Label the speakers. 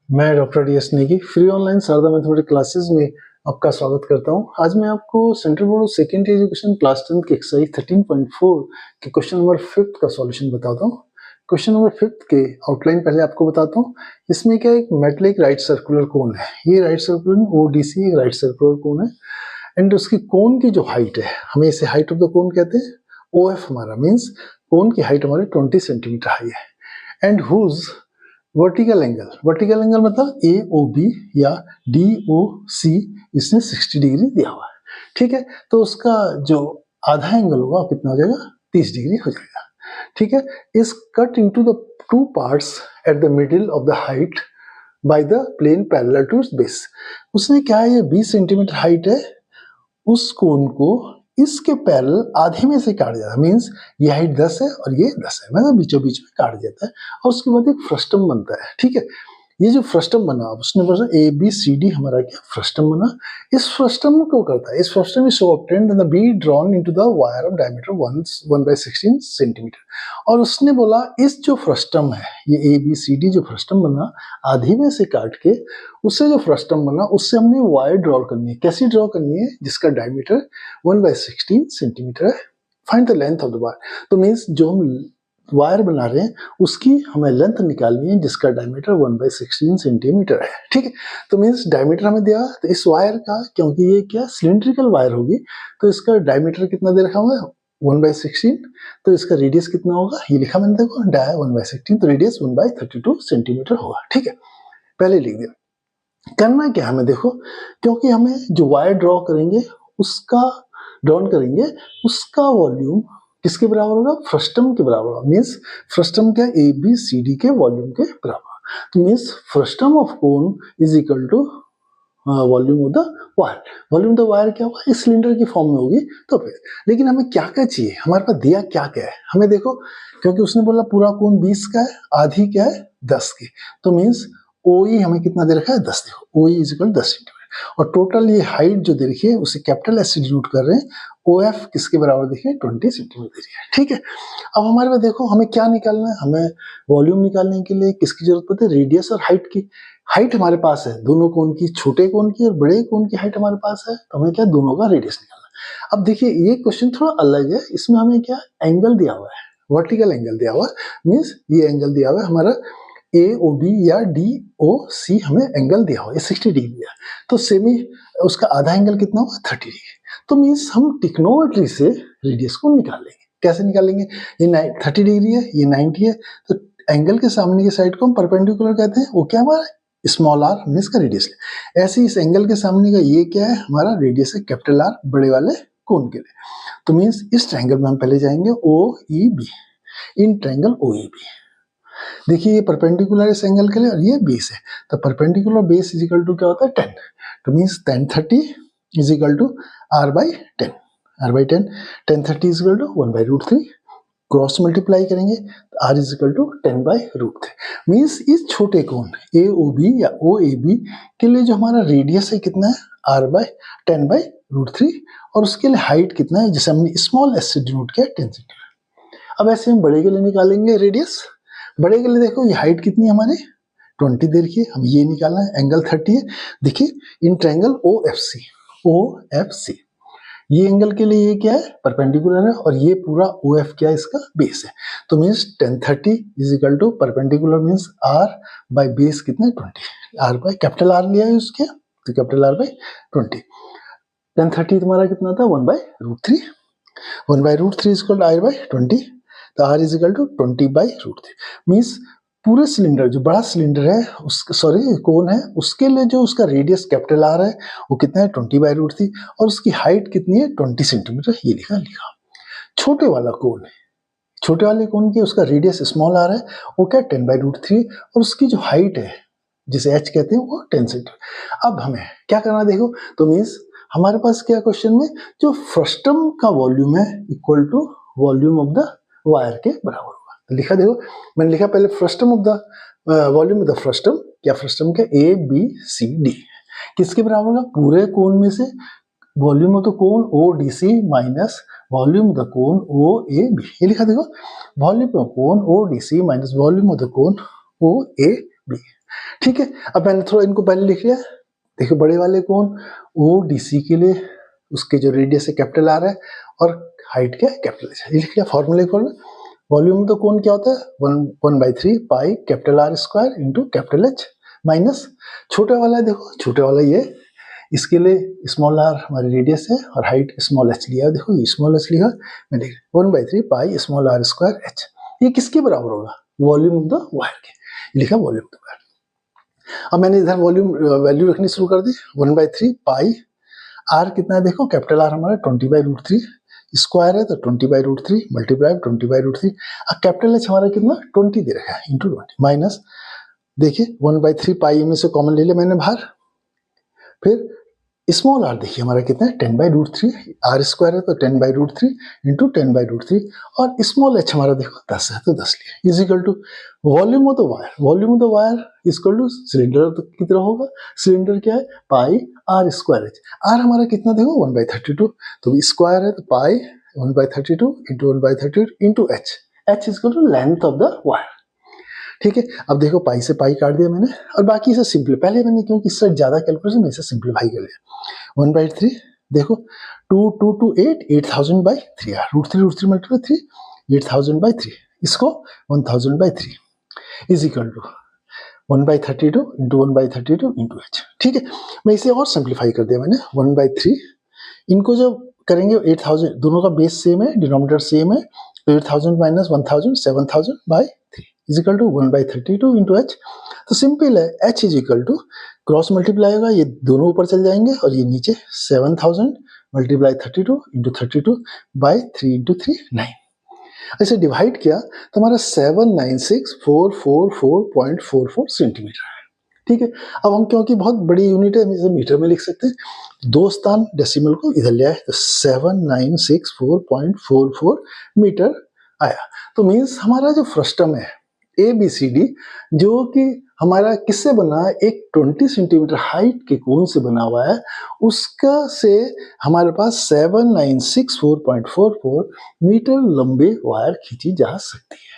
Speaker 1: मैं doctor D S. Negi free online Sharda mathematics classes में आपका स्वागत करता हूं। आज मैं आपको central board secondary education class 10 की एक्सरसाइज 13.4 के क्वेश्चन नंबर 5 का सॉल्यूशन बताता हूं। क्वेश्चन नंबर 5 के आउटलाइन पहले आपको बताता हूं। इसमें क्या एक मेटल एक राइट सर्कुलर कोन है। ये राइट सर्कुलर ओडीसी एक राइट सर्कुलर कोन है एंड उसकी कोन की जो हाइट है, हमें इसे हाइट ऑफ द कोन कहते हैं। OF हमारा मीन्स कोन की हाइट हमारी 20 सेंटीमीटर हाई है एंड हुज वर्टिकल एंगल मतलब AOB या DOC इसने 60 डिग्री दिया हुआ है। ठीक है, तो उसका जो आधा एंगल होगा कितना हो जाएगा, 30 डिग्री हो जाएगा। ठीक है, is cut into the two parts at the middle of the height by the plane parallel to its base. उसने क्या है, ये 20 सेंटीमीटर हाइट है, उस कोन को इसके पैरेलल आधे में से काट दिया था। मीन्स ये हाइट 10 है और ये 10 है, मतलब बीचों बीच में काट देता है और उसके बाद एक फ्रस्टम बनता है। ठीक है, ये जो फ्रस्टम बना, उसने बोला ABCD हमारा क्या फ्रस्टम बना। इस फ्रस्टम को करता है, इस frustum is so obtained that the be drawn into the wire of diameter 1/16 centimetre. और उसने बोला इस जो फ्रस्टम है, ये ABCD जो फ्रस्टम बना आधे में से काट के उससे जो फ्रस्टम बना उससे हमने वायर ड्रॉ करनी है। कैसी ड्रॉ करनी है, जिसका डायमीटर 1/16 सेंटीमीटर है। Find the length of the wire. तो मीन्स जो हम वायर बना रहे हैं उसकी हमें लेंथ निकालनी है जिसका डायमीटर 1/16 सेंटीमीटर है। ठीक है, तो मीन्स डायमीटर हमें दिया, तो इस वायर का, क्योंकि ये क्या सिलिंड्रिकल वायर होगी तो इसका डायमीटर कितना दे रखा हुआ है 1/16, तो इसका रेडियस कितना होगा, ये लिखा मैंने देखो डाय 1/16, तो रेडियस 1/32 सेंटीमीटर होगा। ठीक है, पहले लिख दिया। करना क्या हमें देखो, क्योंकि हमें जो वायर ड्रॉ करेंगे उसका वॉल्यूम किसके बराबर होगा, फ्रस्टम के बराबर होगा। मीन्स फ्रस्टम क्या, ABCD के वॉल्यूम के बराबर। तो means frustum of cone is equal to volume of the wire. Volume of the wire क्या होगा, इस सिलेंडर की फॉर्म में होगी। तो फिर लेकिन हमें क्या क्या चाहिए, हमारे पास दिया क्या क्या है हमें देखो, क्योंकि उसने बोला पूरा कोन 20 का है, आधी क्या है 10 की, तो मीन्स OE हमें कितना दे रखा है 10। देखो OE इज इक्वल 10 सेंटीमीटर और टोटल ये हाइट जो दे रखी है उसे कैपिटल S से डिनोट कर रहे हैं। OF किसके बराबर देखिए 20 सेंटीमीटर है। ठीक है, अब हमारे पास देखो हमें क्या निकालना है, हमें वॉल्यूम निकालने के लिए किसकी जरूरत पड़ती है, रेडियस और हाइट की। हाइट हमारे पास है दोनों कोन की, छोटे कोन की और बड़े कोन की हाइट हमारे पास है, तो हमें क्या दोनों का रेडियस निकालना है। अब देखिए ये क्वेश्चन थोड़ा अलग है, इसमें हमें क्या एंगल दिया हुआ है, वर्टिकल एंगल दिया हुआ है। मीन्स ये एंगल दिया हुआ है हमारा AOB या DOC, हमें एंगल दिया हुआ है 60 डिग्री है, तो सेमी उसका आधा एंगल कितना होगा 30 डिग्री। तो मीन्स हम ट्रिग्नोमेट्री से रेडियस को निकाल लेंगे। कैसे निकालेंगे, ये 30 डिग्री है, ये 90 है, तो एंगल के सामने की साइड को हम परपेंडिकुलर कहते हैं, वो क्या हमारा स्मॉल r मीन्स का रेडियस। ऐसे इस एंगल के सामने का ये क्या है, हमारा रेडियस है कैपिटल R बड़े वाले कोन के लिए। तो मीन्स इस ट्रायंगल में हम पहले जाएंगे OEB, इन ट्रायंगल OEB। देखिए ये परपेंडिकुलर इस एंगल के लिए और ये बेस है, तो perpendicular base is equal to क्या होता है 10, तो means 1030 is equal to R/10, R/10, 1030 is equal to 1/√3, cross multiply करेंगे तो R is equal to 10/√3। Means इस छोटे कोण AOB या OAB के लिए जो हमारा रेडियस है कितना है R/10/√3 और उसके लिए हाइट कितना है, जिसे हमने स्मॉल s से डिनोट किया 10 सेंटीमीटर। अब ऐसे हम बड़े के लिए निकालेंगे रेडियस। बड़े के लिए देखो ये हाइट कितनी है हमारी 20 दे रखी है, हम ये निकालना है, एंगल 30 है। देखिए इन ट्रायंगल OFC, ये एंगल के लिए ये क्या है परपेंडिकुलर है और ये पूरा OF क्या है, इसका बेस है। तो means 1030 is equal to perpendicular means R by base कितना है 20, R बाय कैपिटल R लिया है उसके, तो कैपिटल R बाय 20। 1030 तुम्हारा कितना था 1/√3, 1/√3 is equal to R by 20, तो R is equal to 20/√3। Means पूरे सिलेंडर जो बड़ा सिलेंडर है कोन है उसके लिए जो उसका रेडियस कैपिटल R है वो कितना है 20/√3 और उसकी हाइट कितनी है 20 सेंटीमीटर, ये लिखा। छोटे वाला कोन है, छोटे वाले कोन की उसका रेडियस स्मॉल R है, वो क्या 10/√3 और उसकी जो हाइट है जिसे H कहते हैं वो 10 सेंटीमीटर। अब हमें क्या करना देखो, तो मीन्स हमारे पास क्या क्वेश्चन में जो फ्रस्टम का वॉल्यूम है equal to volume of the wire के बराबर होगा। तो लिखा देखो, मैंने लिखा पहले frustum of the volume of the frustum, क्या फ्रस्टम के ABCD किसके बराबर होगा, पूरे कोन में से volume of the cone ODC माइनस volume of the cone OAB। ये लिखा देखो, वॉल्यूम ऑफ कोन ODC माइनस volume of the cone OAB। ठीक है, अब मैंने थोड़ा इनको पहले लिख लिया। देखो बड़े वाले कोण ओ डीसी के लिए उसके जो रेडियस है कैपिटल आर है और हाइट क्या है कैपिटल एच। ये लिख लिया फॉर्मूले फॉर्मूला। वॉल्यूम में तो कोण क्या होता है 1/3 pi capital R square into capital H minus छोटा वाला है, देखो छोटे वाला ये, इसके लिए स्मॉल आर हमारी रेडियस है और हाइट स्मॉल एच लिया, देखो ये स्मॉल एच लिखा, मैं लिख 1/3 pi small r square h. ये किसके बराबर होगा? वॉल्यूम ऑफ द वायर के, लिखा वॉल्यूम ऑफ द वायर। अब मैंने इधर वॉल्यूम वैल्यू रखनी शुरू कर दी। 1/3 पाई आर कितना है देखो, कैपिटल आर हमारा 20/√3 स्क्वायर है तो 20/√3 मल्टीप्लाई 20/√3। अब कैपिटल एच हमारा कितना 20 दे रखा है इंटू 20 माइनस, देखिए 1/3 पाई में से कॉमन ले लिया मैंने बाहर, फिर स्मॉल आर देखिए हमारा कितना है 10/√3, आर स्क्वायर है तो 10/√3 इंटू 10/√3 और स्मॉल एच हमारा देखो 10 है तो 10 लिया is equal to volume of the wire. Volume of the wire equal to cylinder की तरह होगा, सिलेंडर क्या है pi r square h. R हमारा कितना देखो 1/32 तो स्क्वायर है तो pi 1/32 into 1/32 into h, h equal to length of the wire. ठीक है, अब देखो पाई से पाई काट दिया मैंने और बाकी इसे सिंपल, पहले मैंने क्योंकि इससे ज्यादा कैलकुलेशन में इसे सिंप्लीफाई कर लिया। 1/3 देखो 2 2 2 8 8000/3 यार √3 मल्टीप्लाई 3 8000/3, इसको 1000/3 is equal to 1/32 into 1/32 into h. ठीक है, मैं इसे और सिंप्लीफाई कर दिया मैंने 1/3, इनको जब करेंगे 8000 दोनों का बेस सेम है डिनोमिनेटर सेम है तो 8000 minus 1000 7000/3 is equal to 1/32 into h. तो सिंपल है, h is equal to cross multiply होगा, ये दोनों ऊपर चल जाएंगे और ये नीचे 7000 मल्टीप्लाई 32 इंटू 32/3 इंटू 3 9। ऐसे डिवाइड किया तो हमारा 796,444.44 सेंटीमीटर है। ठीक है, अब हम क्योंकि बहुत बड़ी यूनिट है हम इसे मीटर में लिख सकते हैं, दो स्थान डेसिमल को इधर ले आए तो 7964.44 मीटर आया। तो मीन्स हमारा जो फ्रस्टम है ABCD जो कि हमारा किससे बना है, एक 20 सेंटीमीटर हाइट के कोण से बना हुआ है, उसका से हमारे पास 7964.44 मीटर लंबे वायर खींची जा सकती है।